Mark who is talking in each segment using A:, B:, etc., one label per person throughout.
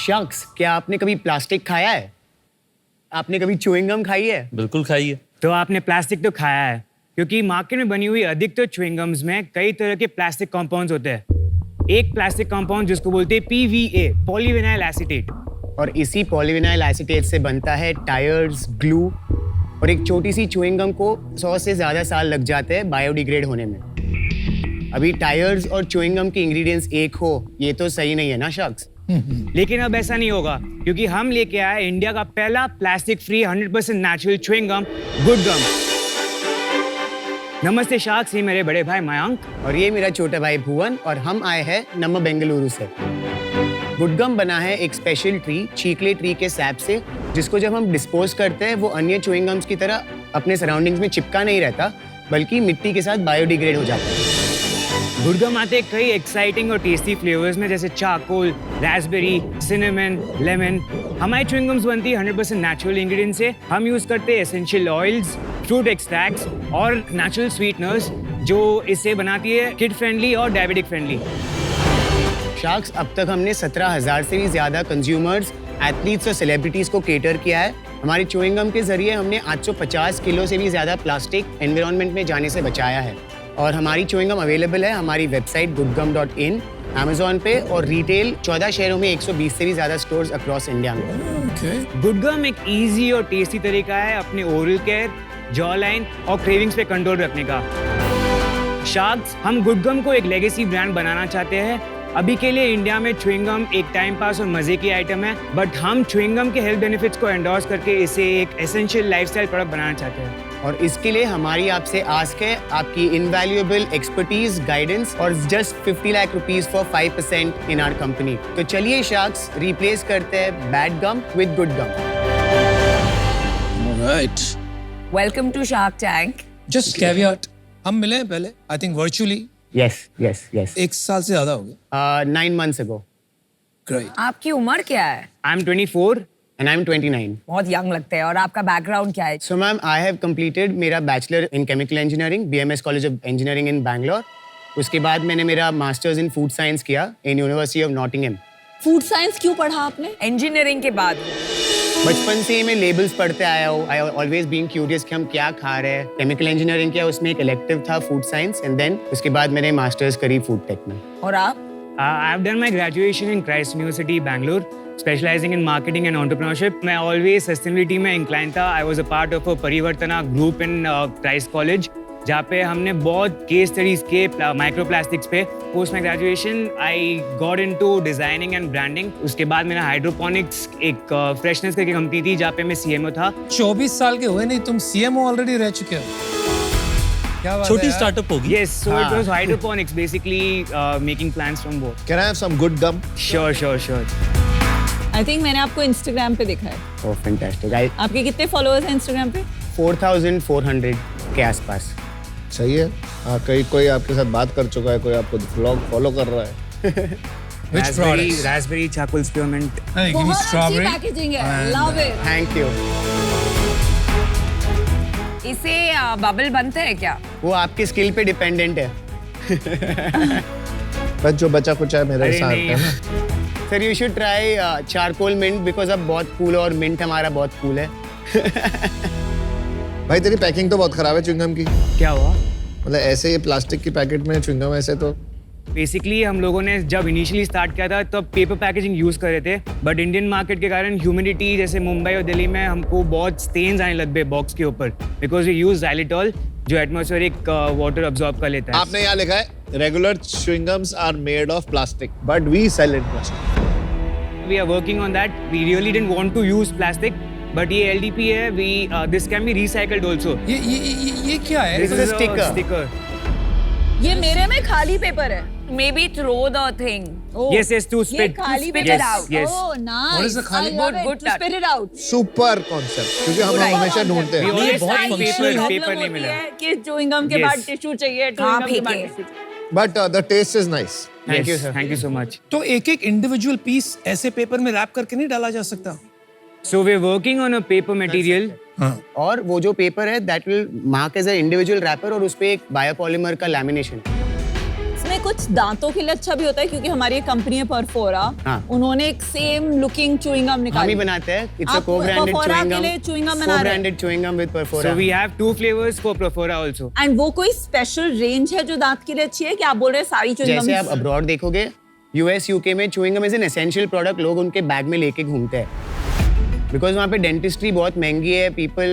A: शख्स, क्या आपने कभी प्लास्टिक खाया है? आपने कभी च्युइंग गम खाई है?
B: बिल्कुल खाई है।
C: तो आपने प्लास्टिक तो खाया है, क्योंकि मार्केट में बनी हुई अधिकतर च्युइंग गम्स में कई तरह के प्लास्टिक कंपाउंड्स होते हैं। एक प्लास्टिक कंपाउंड जिसको बोलते हैं PVA, पॉलीविनाइल एसीटेट,
A: और इसी पॉलीविनाइल एसीटेट से बनता है टायर्स, ग्लू, और एक छोटी सी च्युइंग गम को 100 से ज़्यादा साल लग जाते हैं बायोडिग्रेड होने में। अभी टायर्स और च्युइंग गम के इंग्रेडिएंट्स एक हो, ये तो सही नहीं है ना शख्स?
C: लेकिन अब ऐसा नहीं होगा, क्योंकि हम लेके आए इंडिया का पहला plastic free 100% natural chewing gum, good gum. नमस्ते शाक्स, ये मेरे बड़े भाई मयंक
A: और ये मेरा छोटा भाई भुवन, और हम आए हैं नम्मा बेंगलुरु से। गुड गम बना है एक स्पेशल ट्री, चीकले ट्री के सैप से, जिसको जब हम डिस्पोज करते हैं वो अन्य च्युइंग गम्स की तरह अपने सराउंडिंग्स में चिपका नहीं रहता, बल्कि मिट्टी के साथ बायोडिग्रेड हो जाता है।
C: गुड गम आते हैं कई एक्साइटिंग और टेस्टी फ्लेवर्स में, जैसे चारकोल, रास्पबेरी, सिनेमन, लेमन। हमारी च्युइंग गम्स बनती है 100% नेचुरल इंग्रेडिएंट्स से। हम यूज करते हैं एसेंशियल ऑयल्स, फ्रूट एक्सट्रैक्ट्स और नेचुरल स्वीटनर्स, जो इसे बनाती है किड फ्रेंडली और डायबिटिक फ्रेंडली।
A: शार्क्स, अब तक हमने 17,000 से भी ज्यादा कंज्यूमर्स, एथलीट्स और सेलिब्रिटीज को केटर किया है। हमारी च्युइंग गम के जरिए हमने 850 किलो से भी ज्यादा प्लास्टिक एनवायरनमेंट में जाने से बचाया है। और हमारी च्युइंग गम अवेलेबल है हमारी वेबसाइट goodgum.in, अमेज़न पे, और रिटेल 14 शहरों में 120 से भी ज्यादा स्टोर्स अक्रॉस इंडिया में।
C: गुड गम एक इजी और टेस्टी तरीका है अपने ओरल केयर, जॉ लाइन और क्रेविंग्स पे कंट्रोल रखने का। शार्क्स, हम गुड गम को एक लेगेसी ब्रांड बनाना चाहते हैं। अभी के लिए इंडिया में च्युइंग गम एक टाइम पास और मजे की आइटम है, बट हम च्युइंग गम के हेल्थ बेनिफिट्स को एंडोर्स करके इसे एक एसेंशियल लाइफस्टाइल प्रोडक्ट बनाना चाहते हैं।
A: और इसके लिए हमारी आपसे आस्क है आपकी इनवैल्यूएबल एक्सपर्टीज, गाइडेंस, और just 50 lakh rupees for 5% in our company. तो चलिए शार्क्स, रिप्लेस करते हैं bad gum with good gum.
D: Alright.
E: Welcome to Shark Tank.
D: Just caveat. हम मिले हैं पहले, I think virtually.
A: Yes.
D: एक साल से ज्यादा हो गया.
A: 9 months ago.
D: Great.
E: आपकी उम्र क्या है?
C: I'm 24.
A: And I'm 29.
E: बहुत यंग लगते हैं। और आपका बैकग्राउंड क्या है?
A: So ma'am, I have completed मेरा bachelor in chemical engineering, BMS college of engineering in Bangalore. उसके बाद मैंने मेरा मास्टर्स इन फूड साइंस किया in university of Nottingham.
F: Food science क्यों पढ़ा आपने?
E: इंजीनियरिंग के बाद
A: बचपन से ही मैं लेबल्स पढ़ते आया हूँ। आई ऑलवेज बीन क्यूरियस कि हम क्या खा रहे हैं। केमिकल इंजीनियरिंग किया, उसमें एक इलेक्टिव था फूड साइंस, एंड देन उसके बाद मैंने मास्टर्स करी फूड टेक में।
E: और आप?
C: I've done my graduation in Christ University, Bangalore, specializing in marketing and entrepreneurship. मैं always sustainability में inclined था. I was a part of a परिवर्तना group in Christ College, जहाँ पे हमने बहुत केस स्टडीज के माइक्रोप्लास्टिक्स पे। Post my graduation I got into designing and branding. उसके बाद मैंने हाइड्रोपोनिक्स एक फ्रेशनेस करके कंपनी थी जहाँ पे मैं CMO था।
D: 24 साल के हुए नहीं, तुम CMO ऑलरेडी रह चुके हो। क्या बात
B: छोटी
D: है
B: स्टार्टअप होगी।
C: Yes, so it was hydroponics, basically making plants from both.
G: Can I have some good gum?
C: Sure.
F: I think मैंने आपको इंस्टाग्राम पे देखा है।
A: Oh fantastic. आई
F: आपके कितने फॉलोअर्स हैं इंस्टाग्राम पे?
A: 4,400 के आसपास।
G: सही है। कहीं कोई आपके साथ बात कर चुका है, कोई आपको व्लॉग फॉलो कर रहा है।
D: Which products?
C: Raspberry charcoal spearmint.
D: Hey, give me
F: बहुत अच्छी
D: strawberry.
F: पैकेजिंग है, लव इट।
A: Thank you.
E: इसे बबल बनते हैं क्या?
A: वो आपके स्किल पे डिपेंडेंट है।
G: बस जो बचा कुछ है मेरे
C: अरे
G: साथ
C: नहीं।
G: है ना।
A: Sir you should try charcoal mint, because अब बहुत कूल है और मिंट हमारा बहुत कूल है।
G: भाई तेरी पैकिंग तो बहुत खराब है च्युइंगम की।
C: क्या हुआ?
G: मतलब ऐसे ये प्लास्टिक की पैकेट में च्युइंगम, ऐसे तो
C: बेसिकली हम लोगों ने जब इनिशियली स्टार्ट किया था तब पेपर पैकेजिंग यूज कर रहे थे, बट इंडियन मार्केट के कारण ह्यूमिडिटी जैसे मुंबई और दिल्ली में हमको बहुत स्टेन्स आने लग गए बॉक्स के ऊपर, बिकॉज वी यूज xylitol जो एटमॉस्फेरिक वाटर अब्सॉर्ब कर लेता है।
G: आपने यहाँ लिखा है regular chewing gums are made of plastic but we sell in plastic.
C: We are working on that. We really didn't want to use plastic, but ये LDP है. This can be recycled also.
D: ये क्या है?
C: This is a
A: sticker.
C: sticker.
F: ये मेरे में खाली paper है।
E: Maybe throw the thing.
F: Oh,
C: Yes, to
F: ये
C: spit.
F: खाली
E: spit
F: paper
E: it out.
C: Yes.
F: Oh, nice.
D: What is the खाली?
F: I love
E: Good,
F: it.
E: good
F: To spit it out.
G: Super concept, क्योंकि हम हमेशा ढूंढते
C: We
G: हैं।
C: always
B: बहुत
C: find
B: functional
C: paper,
B: है।
C: paper नहीं मिला.
F: कि च्युइंगम के
C: Yes.
F: बाद टिश्यू चाहिए,
E: कहाँ
F: च्युइंगम के बाद
E: फेंके?
F: Tissue.
G: But the taste is nice.
A: Thank you,
C: Yes,
A: sir.
C: thank you so much.
D: तो एक इंडिविजुअल पीस ऐसे पेपर में रैप करके नहीं डाला जा सकता?
C: So we're working on a paper material.
D: हाँ।
A: और वो जो पेपर है that will mark as a individual wrapper, और उस पे एक बायोपॉलीमर का लैमिनेशन है।
F: इसमें कुछ दांतों के लिए अच्छा भी होता है क्योंकि हमारी एक कंपनी है परफोरा,
A: हाँ।
F: उन्होंने एक सेम लुकिंग च्युइंग गम
A: हम ही
F: निकाली।
A: बनाते हैं। इट्स अ
F: आप
A: co-branded
F: Perfora
A: chewing
F: के
A: gum,
F: लिए chewing gum बना रहे हैं?
A: co-branded chewing gum with Perfora.
C: So we have 2 flavors for Profora also.
F: And वो कोई स्पेशल रेंज है जो दांत के लिए अच्छी है कि आप बोल रहे हैं सारी च्युइंग
A: जैसे आप
F: गम?
A: अब्रॉड देखोगे यूएस यूके में chewing gum is an essential product, लोग उनके बैग में लेके घूमते हैं बिकॉज वहाँ पे डेंटिस्ट्री बहुत महंगी है। पीपल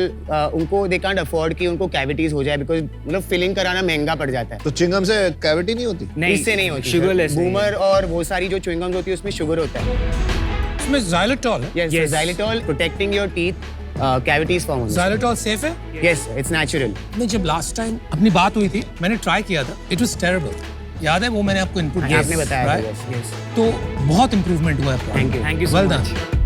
A: उनको दे कांट अफोर्ड कि उनको कैविटीज हो जाए बिकॉज मतलब फिलिंग कराना महंगा पड़ जाता है।
G: तो चिंगम से कैविटी नहीं होती?
C: नहीं,
A: इससे नहीं होती।
C: sugarless नहीं है।
A: बूमर और वो सारी जो च्यूइंग गम्स होती है उसमें शुगर होता है।
D: इसमें xylitol है।
A: Yes, xylitol protecting your teeth cavities form होने से।
D: xylitol सेफ है?
A: Yes, it's natural.
D: नहीं, जब लास्ट टाइम अपनी बात हुई थी मैंने ट्राई किया था, इट वाज टेरिबल। याद है वो मैंने आपको इनपुट दिया
A: आपने बताया था,
D: right?
A: yes,
D: तो बहुत इंप्रूवमेंट हुआ है।
A: Thank you
C: so
D: Well
C: much.
D: done.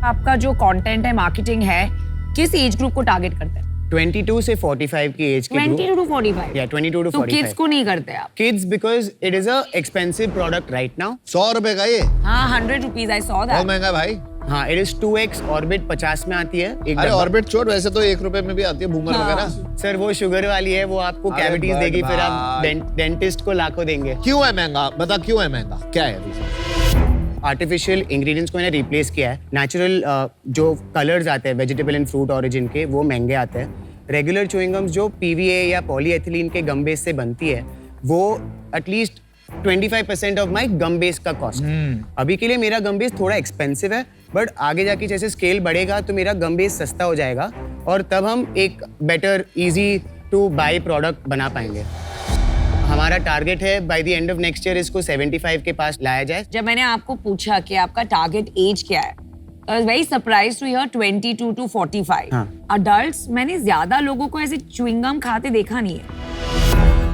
E: आपका जो कंटेंट है, मार्केटिंग है, किस एज ग्रुप को टारगेट करते हैं?
A: 22 से 45 की एज के
E: 22 to 45?
A: या 22 to
E: तो
A: 45
E: किड्स को नहीं करते आप?
A: Kids because it is a expensive product right now.
G: 100 रुपए का ये?
E: हाँ, 100 rupees, I saw
G: बहुत
E: that.
G: महंगा भाई।
A: हाँ, इट इज 2x ऑर्बिट 50 में आती है एक
G: अरे
A: डब्बा।
G: ऑर्बिट छोड़, वैसे तो 1 रुपए में भी आती है बूमर वगैरह।
A: सर वो शुगर वाली है, वो आपको
G: अरे
A: कैविटीज
G: बट
A: देगी, फिर आप
G: भाई।
A: डेंटिस्ट को लाखों देंगे।
G: क्यों है महंगा? बता क्यों है महंगा? क्या है रीजन?
A: आर्टिफिशियल इंग्रेडिएंट्स को इन्हें रिप्लेस किया है। नेचुरल जो कलर्स आते हैं वेजिटेबल एंड फ्रूट ओरिजिन के, वो महंगे आते हैं। रेगुलर च्यूइंग गम्स जो पीवीए या पॉलीएथिलीन के गम बेस से बनती है, वो at least 25% of my gum base का कॉस्ट। अभी के लिए मेरा गम बेस थोड़ा एक्सपेंसिव है, बट आगे जाके जैसे स्केल बढ़ेगा तो मेरा गम बेस सस्ता हो जाएगा और तब हम एक better easy to buy product बना पाएंगे। हमारा टारगेट है by the end of next year इसको 75 के पास लाया जाए।
E: जब मैंने आपको पूछा कि आपका टारगेट एज क्या है, I was very surprised to hear 22 to 45.
A: हाँ।
E: Adults, मैंने ज्यादा लोगों को ऐसे च्युइंग गम खाते देखा नहीं है।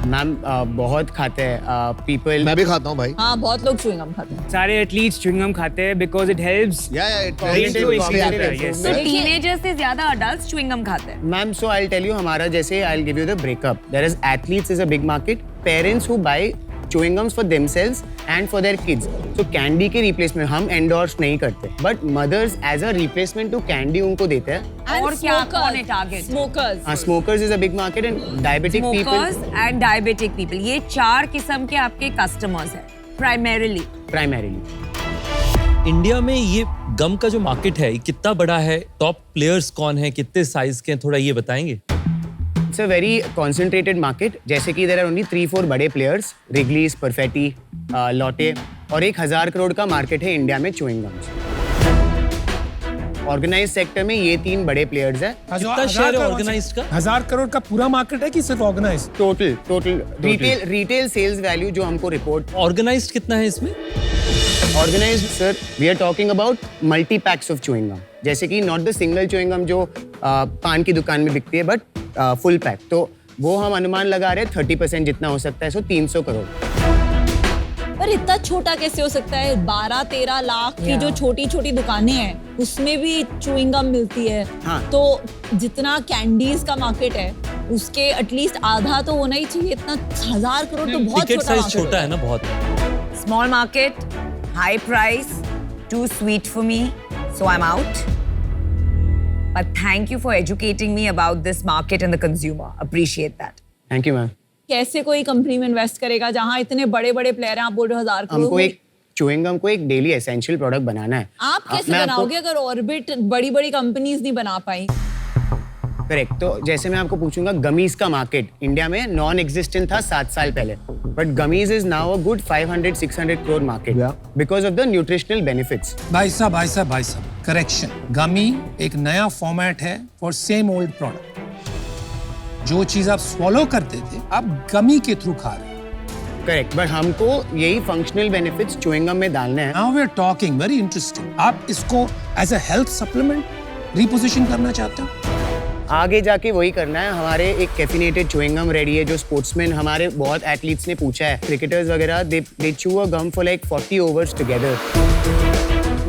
A: मैम बहुत खाते हैं पीपल।
G: मैं भी खाता हूँ भाई।
F: हाँ, बहुत लोग च्युइंग गम खाते हैं।
C: सारे एथलीट्स च्युइंग गम खाते हैं because it helps.
G: या
C: Brain को increase करता है, yes.
E: तो टीनेजर्स से ज्यादा अडल्ट्स च्युइंग गम खाते हैं।
A: Ma'am so I tell you हमारा जैसे I give you the breakup. There is athletes is a big market, parents who buy chewing gums for themselves and for their kids. So candy के replacement हम endorse नहीं करते, but mothers as a replacement to candy उनको देते हैं।
E: और क्या कौन है target?
F: Smokers.
A: हाँ, smokers is a big market and diabetic
E: Smokers
A: people
E: and diabetic people, ये 4 किस्म के आपके कस्टमर्स हैं primarily.
A: primarily।
B: इंडिया में ये गम का जो मार्केट है ये कितना बड़ा है? टॉप प्लेयर्स कौन है? कितने साइज के हैं? थोड़ा ये बताएंगे।
A: It's a very concentrated market. जैसे कि there are only 3-4 बड़े players, Wrigley's, Perfetti, Lotte, और 1000 करोड़ का मार्केट है इंडिया में च्यूइंग गम्स। ऑर्गेनाइज सेक्टर में ये 3 बड़े प्लेयर्स हैं।
B: कितना शेयर है ऑर्गेनाइज्ड का?
D: 1000 करोड़ का पूरा मार्केट है कि सिर्फ organise?
A: Total retail sales value जो हमको रिपोर्ट।
B: ऑर्गेनाइज्ड कितना है इसमें?
A: Organised sir, we are talking about multi packs of chewing gum, जैसे कि not the single chewing gum जो पान की दुकान में बिकती है, बट फुल पैक। तो वो हम अनुमान लगा रहे हैं 30% जितना हो सकता है, सो 300 करोड़।
F: पर इतना छोटा कैसे हो सकता है? 12-13 लाख की जो छोटी छोटी दुकानें हैं उसमें भी च्युइंग गम मिलती है।
A: हाँ।
F: तो जितना कैंडीज का मार्केट है उसके एटलीस्ट आधा तो होना ही चाहिए। इतना 1000 करोड़ तो बहुत
B: टिकट
F: छोटा
B: साइज
F: market
B: छोटा है ना बहुत।
E: Small market, high price, too sweet for me, so I'm out. But thank you for educating me about this market and the consumer. Appreciate that.
A: Thank you ma'am.
F: कैसे कोई company में invest करेगा जहां इतने बड़े बड़े प्लेयर हैं? आप बोल रहे हो 1000 करोड़।
A: हमको एक च्यूइंग गम को एक डेली एसेंशियल प्रोडक्ट बनाना है।
F: आप कैसे
A: मैं आपको-
F: बनाओगे अगर ऑर्बिट बड़ी बड़ी कंपनीज नहीं बना पाई?
A: करेक्ट। तो जैसे मैं आपको पूछूंगा, गमीज का मार्केट इंडिया में नॉन एग्जिस्टेंट था 7 साल पहले, but gummies is now a good 500-600 crore market because of the nutritional benefits.
D: भाई साहब, करेक्शन। गमी एक नया फॉर्मेट है फॉर सेम ओल्ड प्रोडक्ट। जो चीज आप स्वॉलो करते थे आप गमी के थ्रू खा रहे हैं।
A: करेक्ट, बट हमको यही फंक्शनल बेनिफिट्स च्यूइंग गम में डालने हैं।
D: Now we are talking very interesting. आप इसको as a health supplement reposition करना चाहते हो?
A: आगे जाके वही करना है। हमारे एक कैफिनेटेड च्यूइंग गम रेडी है जो स्पोर्ट्समैन, हमारे बहुत एथलीट्स ने पूछा है, क्रिकेटर्स वगैरह, दे chew a gum for like 40 overs together.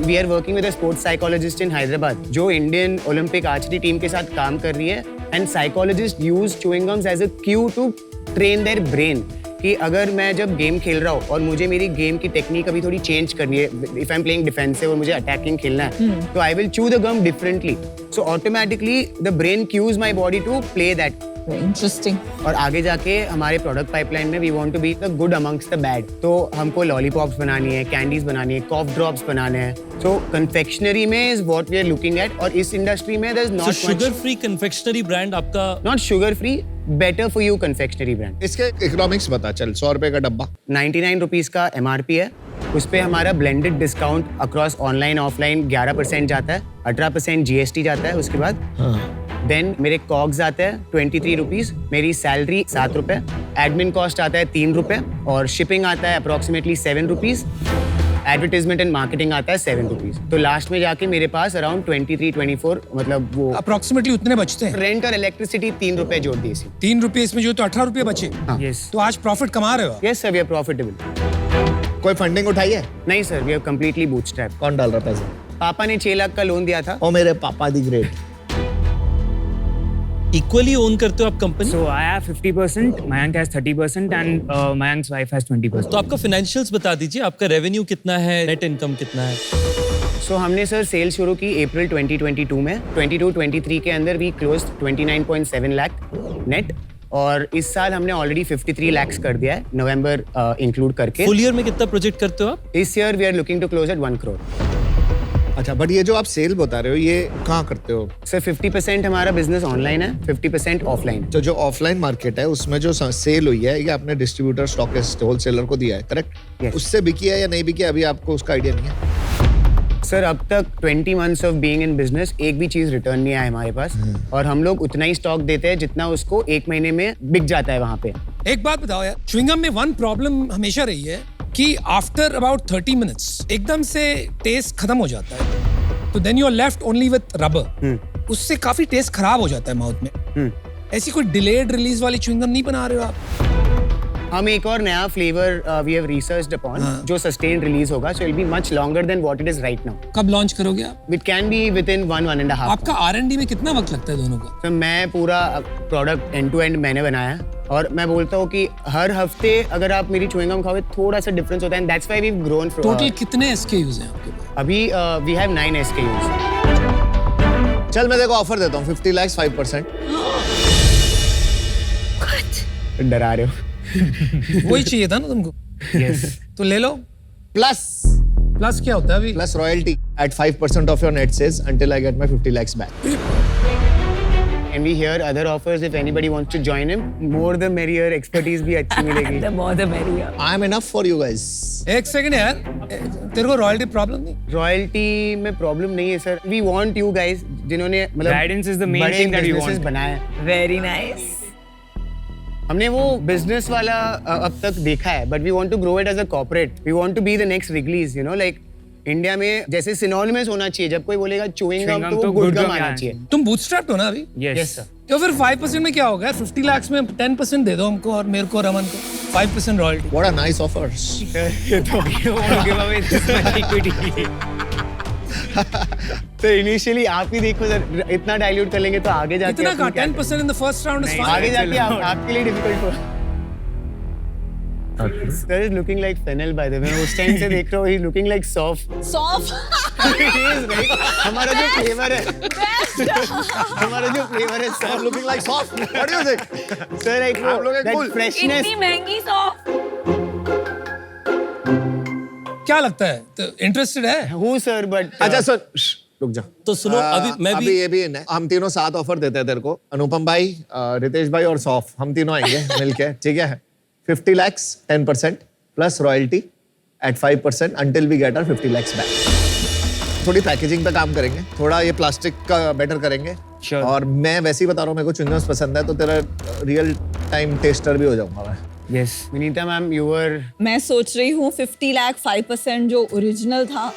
A: We are working with a sports psychologist in Hyderabad जो इंडियन ओलंपिक आर्चरी टीम के साथ काम कर रही है, and psychologist use chewing gums as a cue to train their brain कि अगर मैं जब गेम खेल रहा हूँ और मुझे मेरी गेम की टेक्निक अभी थोड़ी चेंज करनी है, if I am playing defensive और मुझे अटैकिंग खेलना है, तो I will chew the gum differently, so automatically the brain cues my body to play that
F: interesting.
A: और आगे जाके हमारे प्रोडक्ट पाइपलाइन में we want to be the good amongst the bad. तो हमको लॉलीपॉप्स बनानी है, कैंडीज बनानी है, कॉफ ड्रॉप्स बनाने हैं। सो कन्फेक्शनरी में is what we are looking at. और इस इंडस्ट्री में there is
B: So
A: not
B: sugar free confectionery brand आपका
A: not sugar free, better for you confectionery brand.
G: इसके इकोनॉमिक्स बता चल। 100 रुपए का डब्बा
A: 99 रुपीज़ का MRP है। उस पे हमारा blended discount across online offline 11% जाता है, 18% GST जाता है उसके बाद। देन मेरे कॉग्स आते हैं 23 रुपीज़, मेरी सैलरी 7 रुपये, एडमिन कॉस्ट आता है 3 रुपये और शिपिंग आता है approximately 7 rupees, advertisement and marketing आता है 7 रुपीज़। तो लास्ट में जाके मेरे पास अराउंड 23-24 मतलब वो
D: अप्रोक्सीमेटली उतने बचते हैं।
A: रेंट और इलेक्ट्रिसिटी 3 रुपये जोड़ दी इसी।
D: 3 रुपये इसमें जो तो 18 रुपये बचे।
C: Yes.
D: तो आज प्रॉफिट कमा रहे हो आप।
A: Yes sir, we are profitable.
G: कोई फंडिंग उठाई है?
A: नहीं sir, we are completely bootstrap.
G: कौन डाल रहा पैसा?
A: पापा ने 6 लाख का लोन दिया था।
G: ओ मेरे पापा दी ग्रेट।
B: इक्वली ओन करते हो आप company?
C: So I have 50%, Mayank has 30%, and Mayank's wife has 20%.
B: तो आपका फाइनेंशियल्स बता दीजिए, आपका रेवेन्यू कितना है, नेट इनकम कितना है?
A: सो हमने सर सेल शुरू की अप्रैल 2022 में। 22-23 के अंदर वी क्लोज 29.7 लाख नेट और इस साल हमने ऑलरेडी 53 लाख कर दिया है नवंबर इंक्लूड करके।
B: फुल ईयर में कितना प्रोजेक्ट करते हो आप?
A: इस year we are looking to close at 1 crore.
G: अच्छा, बट ये जो आप सेल बता रहे हो ये कहाँ करते हो?
A: सर 50% हमारा बिजनेस ऑनलाइन है, 50% ऑफलाइन।
G: तो जो ऑफलाइन मार्केट है उसमें जो सेल हुई है ये आपने डिस्ट्रीब्यूटर, स्टॉकिस्ट, होलसेलर को दिया है, करेक्ट?
A: Yes.
G: उससे बिकी है या नहीं बिकी है अभी आपको उसका आइडिया नहीं है?
A: सर अब तक 20 months of being in business एक भी चीज रिटर्न नहीं आया हमारे पास और हम लोग उतना ही स्टॉक देते हैं जितना उसको 1 महीने में बिक जाता है वहाँ पे।
D: एक बात बताओ यार, च्युइंगम में वन प्रॉब्लम हमेशा रही है कि आफ्टर अबाउट 30 मिनट्स एकदम से टेस्ट खत्म हो जाता है, तो then you are left only with rubber. उससे काफी टेस्ट खराब हो जाता है माउथ में। ऐसी कोई डिलेड रिलीज वाली च्युइंगम नहीं बना रहे हो आप?
A: हम एक और नया flavour we have researched upon जो सस्टेन रिलीज होगा, so it will be much longer than what it is right now.
D: कब लॉन्च करोगे आप?
A: It can be within 1.5
D: आपका R&D में कितना वक्त लगता है दोनों का?
A: तो मैं पूरा प्रोडक्ट एंड टू एंड मैंने बनाया है और मैं बोलता हूँ कि हर हफ्ते अगर आप मेरी च्युइंगम खाओगे थोड़ा सा डिफरेंस होता है and that's why we have grown.
D: Total कितने SKUs हैं आपके पास?
A: अभी वी हैव 9 SKUs।
G: चल मैं देखो ऑफर देता हूँ 50 लाख 5%।
A: डरा रहे हो?
D: वही चाहिए था ना तुमको?
C: Yes.
D: तो ले लो।
G: प्लस
D: प्लस क्या होता है अभी?
G: Plus royalty at 5% of your net sales until I get my 50 lakhs back.
A: And we hear other offers if anybody wants to join him. More the merrier, expertise भी अच्छी मिलेगी।
E: The more the merrier.
G: I am enough for you guys.
D: एक second यार, तेरे को royalty problem नहीं?
A: Royalty में problem नहीं है sir. We want you guys जिन्होंने मतलब
C: Guidance is the main
A: बड़े
C: thing that we
A: businesses
C: want.
A: बनाए हैं।
E: Very nice.
A: हमने वो बिजनेस वाला अब तक देखा है, but we want to grow it as a corporate. We want to be the next Wrigley's, you know, like India में जैसे सिनोनिमस होना चाहिए। जब कोई बोलेगा च्युइंग गम तो वो गुड गम आना चाहिए।
D: तुम बूटस्ट्रैप्ड हो ना अभी?
C: Yes.
A: Yes sir.
D: तो फिर 5% में क्या होगा? 50 लाख में 10% दे दो हमको और मेरे को, रमन को 5% royalty.
G: What a nice offer.
C: You don't want to give away this much equity.
A: तो इनिशियली आप ही देखो सर, इतना डाइल्यूट कर लेंगे तो आगे जाके
D: इतना
A: अपन
D: का
A: क्या
D: 10% in the first round is
C: नहीं,
D: फाइन।
A: आगे जाके आपके लिए डिफिकल्ट हो। Sir is looking like fennel by the way। मैं उस टाइम से देख रहा हूँ, he's looking like soft।
F: Soft.
A: He is right। हमारा जो फ्लेवर है, हमारा जो फ्लेवर है,
G: I'm
A: soft।
G: looking like soft. What do you think?
A: Sir like
G: I'm looking
A: that
G: cool।
A: freshness।
E: इतनी महंगी सॉफ्ट।
D: क्या लगता है? तो इंटरेस्टेड है?
A: हूँ सर, बट
G: अच्छा सर रुक जा।
B: तो सुनो, अभी मैं
G: अभी
B: भी
G: ये भी है, हम तीनों 7 ऑफर देते हैं तेरे को। अनुपम भाई, रितेश भाई और सौफ, हम तीनों आएंगे मिलके, ठीक है? 50 lakhs 10% plus royalty at 5% until we get our 50 lakhs back. थोड़ी पैकेजिंग पे काम करेंगे, थोड़ा ये प्लास्टिक का बेटर करेंगे।
C: Sure.
G: और मैं वैसे ही बता रहा हूँ, मेरे को च्युइंगम्स पसंद है तो तेरा रियल टाइम टेस्टर भी हो जाऊंगा मैं।
C: Yes.
A: Vinita ma'am, you were
F: मैं सोच रही हूँ 50 लाख 5% जो ओरिजिनल था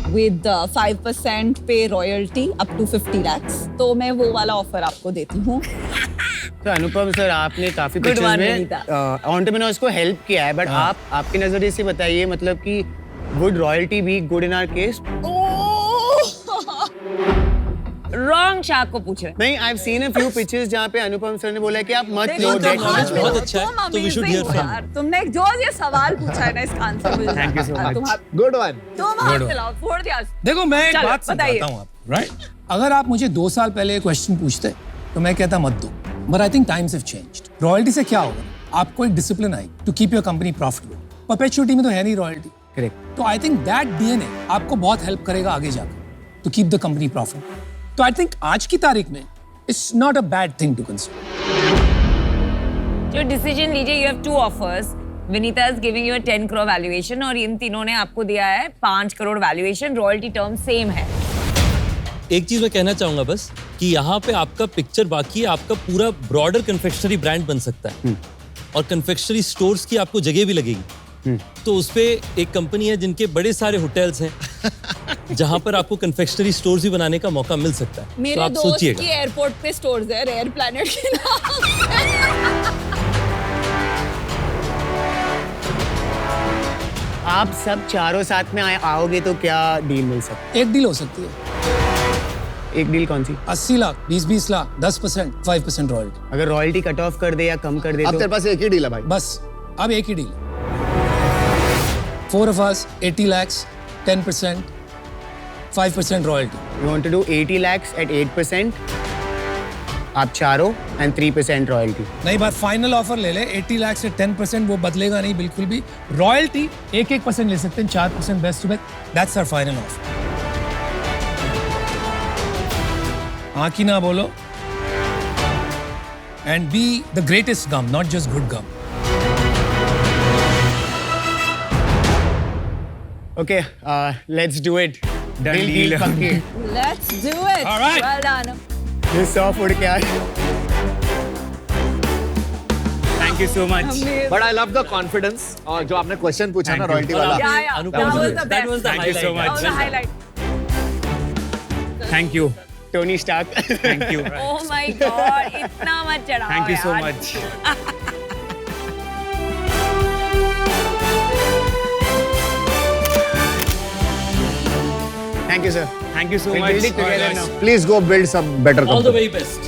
F: विद 5% पे रॉयल्टी अप टू 50 lakhs, तो मैं वो वाला ऑफर आपको देती हूँ।
A: तो अनुपम सर, आपने काफी
E: Good
A: पिक्चर्स
E: one,
A: में
E: विनीता।
A: एंटरप्रेन्योर्स को हेल्प किया है, बट आप आपके नजरिए से बताइए, मतलब कि would royalty be good in our case?
E: Wrong shark को पूछ रहे।
A: नहीं, I have seen a few pictures जहाँ पे अनुपम सर ने बोला है कि आप मत लो
F: देखो,
A: डेट।
F: तुम आज
B: बहुत
F: भी
B: अच्छा है,
F: तुम
B: तो we should
F: amazing
B: hear
F: हो
B: from
F: यार। तुमने जो ये सवाल पूछा है ना, इसका आंसर मुझे
C: Thank you so
F: हाँ,
C: much.
G: Good one.
F: तुम हाथ मिलाओ, फोड़ दिया।
D: देखो मैं एक
E: चलो,
D: बात
E: बताइए।
D: समझाता हूँ आप, राइट? अगर आप मुझे 2 साल पहले क्वेश्चन पूछते तो मैं कहता मत दो। But I think times have changed. Royalty से क्या होगा? आपको एक discipline आएगी to keep your company profitable. Perpetuity में तो है नहीं royalty.
A: करेक्ट।
D: तो I think that DNA आपको बहुत help करेगा आगे जाकर to keep the company profitable. तो I think आज की तारीख में it's not a bad thing to consider.
E: जो डिसीजन लीजिए, you have two offers. Vinita is giving you a 10 crore valuation और इन तीनों ने आपको दिया है 5 crore valuation. Royalty term same है.
B: एक चीज मैं कहना चाहूंगा बस कि यहाँ पे आपका पिक्चर बाकी है, आपका पूरा ब्रॉडर कन्फेक्शनरी ब्रांड बन सकता है और कन्फेक्शनरी स्टोर्स की आपको जगह भी लगेगी। तो उस पे एक कंपनी है जिनके बड़े सारे होटल्स हैं जहां पर आपको कन्फेक्शनरी स्टोर्स भी बनाने का मौका मिल सकता है। तो
F: मेरे
B: आप
F: दोस्त
B: सोचिएगा।
F: की एयरपोर्ट पे स्टोर्स है रेयर प्लैनेट के नाम।
A: आप सब चारों साथ में आओगे तो क्या डील मिल सकता
D: एक डील हो सकती है,
A: है? एक डील कौन सी?
D: 80 लाख, 20 लाख, 10%, 5% रॉयल्टी।
A: अगर रॉयल्टी कट ऑफ कर दे या कम कर दे
G: अब
A: तो
G: तेरे पास एक ही डील है भाई।
D: बस अब एक ही deal. 4 of us, 80 lakhs, 10%, 5% royalty.
A: you want to do 80 lakhs at 8%, आप चारों and 3% रॉयल्टी।
D: नहीं बात फाइनल ऑफर ले ले, 80 लाख से 10% वो बदलेगा नहीं बिल्कुल भी। रॉयल्टी 1% ले सकते हैं, 4% best to best. That's our final offer. हाँ की ना बोलो and be the greatest gum, not just good gum.
A: Okay, let's do it.
C: Done deal.
A: पक्की।
F: Let's do it.
D: All right.
F: Well done.
A: ये 100 फुट क्या है?
C: Thank you so much.
F: Amazing.
G: But I love the confidence और जो आपने question पूछा ना
C: Thank you.
G: Royalty वाला।
E: Yeah, yeah.
B: Anupam
E: That
B: ji,
E: was the
B: that
E: best.
B: was the
C: Thank you so
B: highlight.
C: much.
E: That was the highlight.
C: Thank you.
A: Tony Stark.
C: Thank you.
E: Oh my God, इतना मत चढ़ाओ
C: Thank you so
E: यार।
C: much.
A: Thank you, sir.
C: Thank you so
A: We'll
C: much.
A: build it together now.
G: Please go build some better
B: All the
G: company.
B: very best.